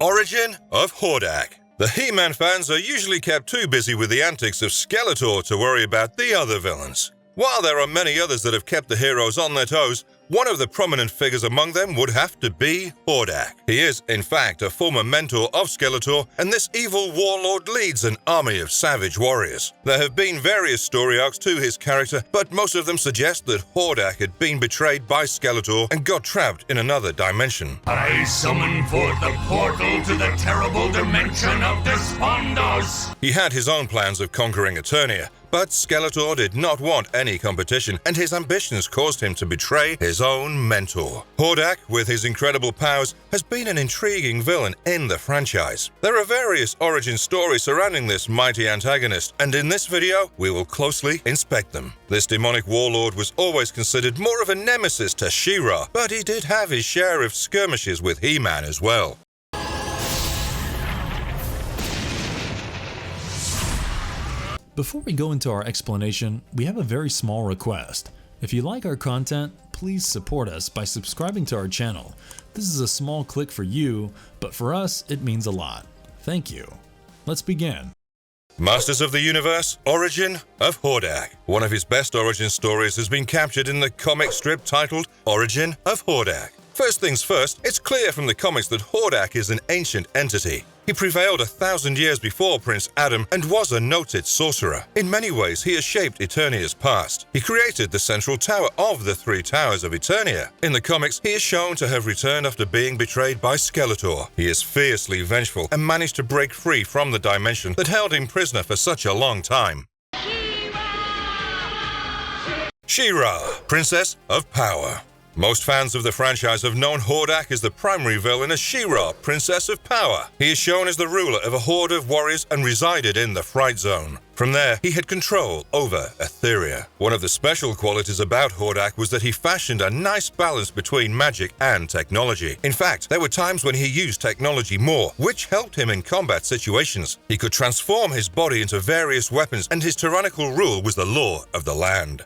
Origin of Hordak. The He-Man fans are usually kept too busy with the antics of Skeletor to worry about the other villains. While there are many others that have kept the heroes on their toes, one of the prominent figures among them would have to be Hordak. He is, in fact, a former mentor of Skeletor, and this evil warlord leads an army of savage warriors. There have been various story arcs to his character, but most of them suggest that Hordak had been betrayed by Skeletor and got trapped in another dimension. I summon forth the portal to the terrible dimension of Despondos! He had his own plans of conquering Eternia, but Skeletor did not want any competition, and his ambitions caused him to betray his own mentor. Hordak, with his incredible powers, has been an intriguing villain in the franchise. There are various origin stories surrounding this mighty antagonist, and in this video, we will closely inspect them. This demonic warlord was always considered more of a nemesis to She-Ra, but he did have his share of skirmishes with He-Man as well. Before we go into our explanation, we have a very small request. If you like our content, please support us by subscribing to our channel. This is a small click for you, but for us, it means a lot. Thank you. Let's begin. Masters of the Universe, Origin of Hordak. One of his best origin stories has been captured in the comic strip titled Origin of Hordak. First things first, it's clear from the comics that Hordak is an ancient entity. He prevailed 1,000 years before Prince Adam and was a noted sorcerer. In many ways, he has shaped Eternia's past. He created the central tower of the three towers of Eternia. In the comics, he is shown to have returned after being betrayed by Skeletor. He is fiercely vengeful and managed to break free from the dimension that held him prisoner for such a long time. She-Ra, Princess of Power. Most fans of the franchise have known Hordak as the primary villain as She-Ra, Princess of Power. He is shown as the ruler of a horde of warriors and resided in the Fright Zone. From there, he had control over Eternia. One of the special qualities about Hordak was that he fashioned a nice balance between magic and technology. In fact, there were times when he used technology more, which helped him in combat situations. He could transform his body into various weapons, and his tyrannical rule was the law of the land.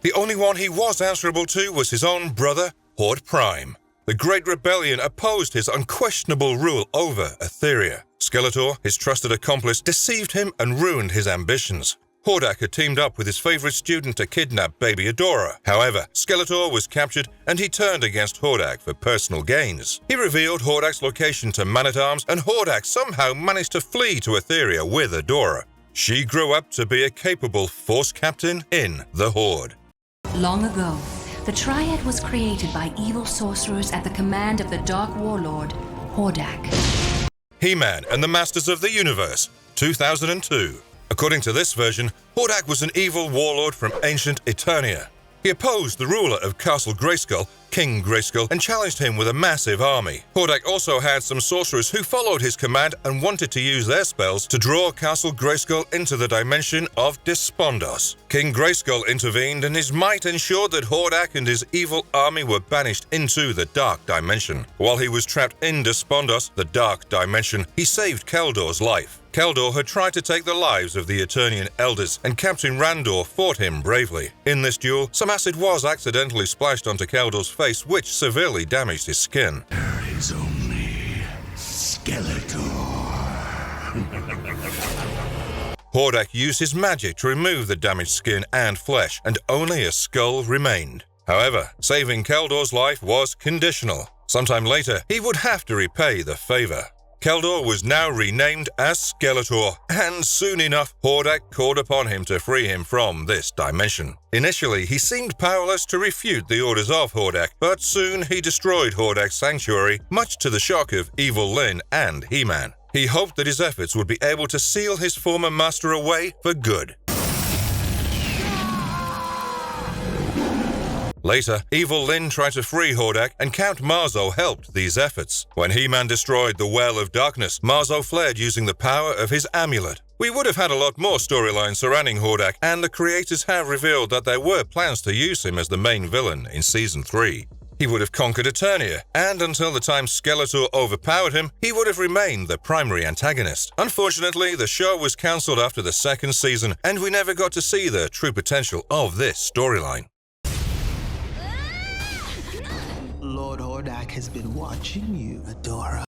The only one he was answerable to was his own brother, Horde Prime. The Great Rebellion opposed his unquestionable rule over Eternia. Skeletor, his trusted accomplice, deceived him and ruined his ambitions. Hordak had teamed up with his favorite student to kidnap baby Adora. However, Skeletor was captured and he turned against Hordak for personal gains. He revealed Hordak's location to Man-at-Arms, and Hordak somehow managed to flee to Eternia with Adora. She grew up to be a capable Force captain in the Horde. Long ago, the Triad was created by evil sorcerers at the command of the Dark Warlord, Hordak. He-Man and the Masters of the Universe, 2002. According to this version, Hordak was an evil warlord from ancient Eternia. He opposed the ruler of Castle Grayskull, King Grayskull, and challenged him with a massive army. Hordak also had some sorcerers who followed his command and wanted to use their spells to draw Castle Grayskull into the dimension of Despondos. King Grayskull intervened, and his might ensured that Hordak and his evil army were banished into the Dark Dimension. While he was trapped in Despondos, the Dark Dimension, he saved Keldor's life. Keldor had tried to take the lives of the Eternian elders, and Captain Randor fought him bravely. In this duel, some acid was accidentally splashed onto Keldor's face, which severely damaged his skin. There is only Skeletor. Hordak used his magic to remove the damaged skin and flesh, and only a skull remained. However, saving Keldor's life was conditional. Sometime later, he would have to repay the favor. Keldor was now renamed as Skeletor, and soon enough, Hordak called upon him to free him from this dimension. Initially, he seemed powerless to refute the orders of Hordak, but soon he destroyed Hordak's sanctuary, much to the shock of Evil Lyn and He-Man. He hoped that his efforts would be able to seal his former master away for good. Later, Evil Lyn tried to free Hordak, and Count Marzo helped these efforts. When He-Man destroyed the Well of Darkness, Marzo fled using the power of his amulet. We would have had a lot more storylines surrounding Hordak, and the creators have revealed that there were plans to use him as the main villain in Season 3. He would have conquered Eternia, and until the time Skeletor overpowered him, he would have remained the primary antagonist. Unfortunately, the show was cancelled after the second season, and we never got to see the true potential of this storyline. Lord Hordak Hordak has been watching you, Adora.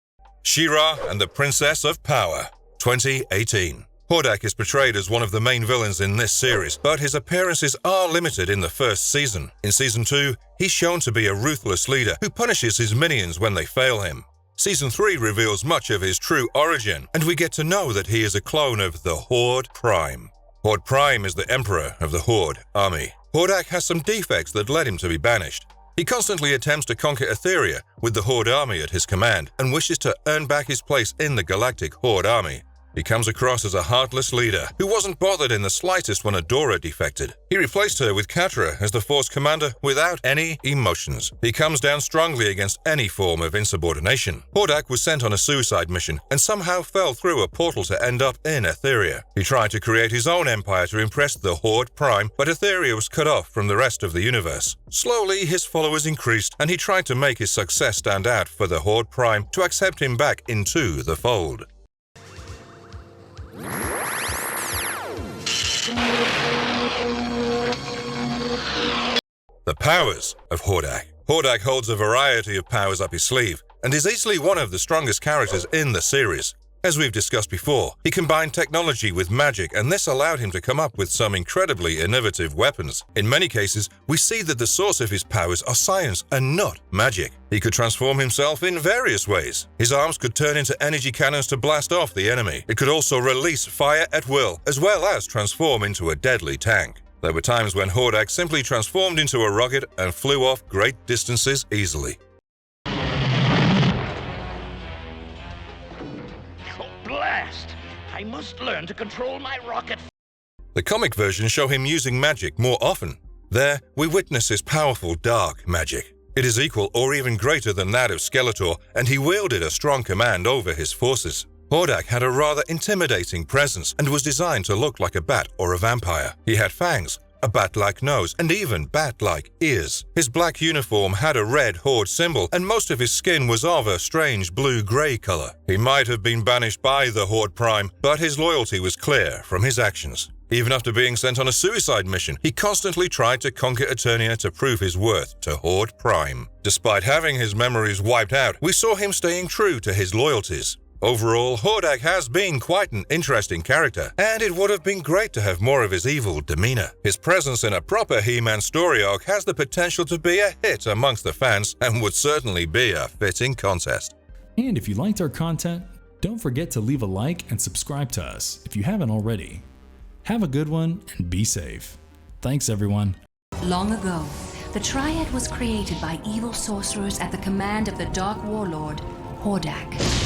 She-Ra and the Princess of Power, 2018. Hordak is portrayed as one of the main villains in this series, but his appearances are limited in the first season. In Season 2, he's shown to be a ruthless leader who punishes his minions when they fail him. Season 3 reveals much of his true origin, and we get to know that he is a clone of the Horde Prime. Horde Prime is the Emperor of the Horde army. Hordak has some defects that led him to be banished. He constantly attempts to conquer Eternia with the Horde army at his command and wishes to earn back his place in the galactic Horde army. He comes across as a heartless leader who wasn't bothered in the slightest when Adora defected. He replaced her with Catra as the Force commander without any emotions. He comes down strongly against any form of insubordination. Hordak was sent on a suicide mission and somehow fell through a portal to end up in Etheria. He tried to create his own empire to impress the Horde Prime, but Etheria was cut off from the rest of the universe. Slowly, his followers increased, and he tried to make his success stand out for the Horde Prime to accept him back into the fold. The powers of Hordak. Hordak holds a variety of powers up his sleeve and is easily one of the strongest characters in the series. As we've discussed before, he combined technology with magic, and this allowed him to come up with some incredibly innovative weapons. In many cases, we see that the source of his powers are science and not magic. He could transform himself in various ways. His arms could turn into energy cannons to blast off the enemy. It could also release fire at will, as well as transform into a deadly tank. There were times when Hordak simply transformed into a rocket and flew off great distances easily. Blast! I must learn to control my rocket. The comic versions show him using magic more often. There, we witness his powerful dark magic. It is equal or even greater than that of Skeletor, and he wielded a strong command over his forces. Hordak had a rather intimidating presence and was designed to look like a bat or a vampire. He had fangs, a bat-like nose, and even bat-like ears. His black uniform had a red Horde symbol, and most of his skin was of a strange blue-gray color. He might have been banished by the Horde Prime, but his loyalty was clear from his actions. Even after being sent on a suicide mission, he constantly tried to conquer Eternia to prove his worth to Horde Prime. Despite having his memories wiped out, we saw him staying true to his loyalties. Overall, Hordak has been quite an interesting character, and it would have been great to have more of his evil demeanor. His presence in a proper He-Man story arc has the potential to be a hit amongst the fans and would certainly be a fitting contest. And if you liked our content, don't forget to leave a like and subscribe to us if you haven't already. Have a good one and be safe. Thanks everyone. Long ago, the Triad was created by evil sorcerers at the command of the Dark Warlord, Hordak.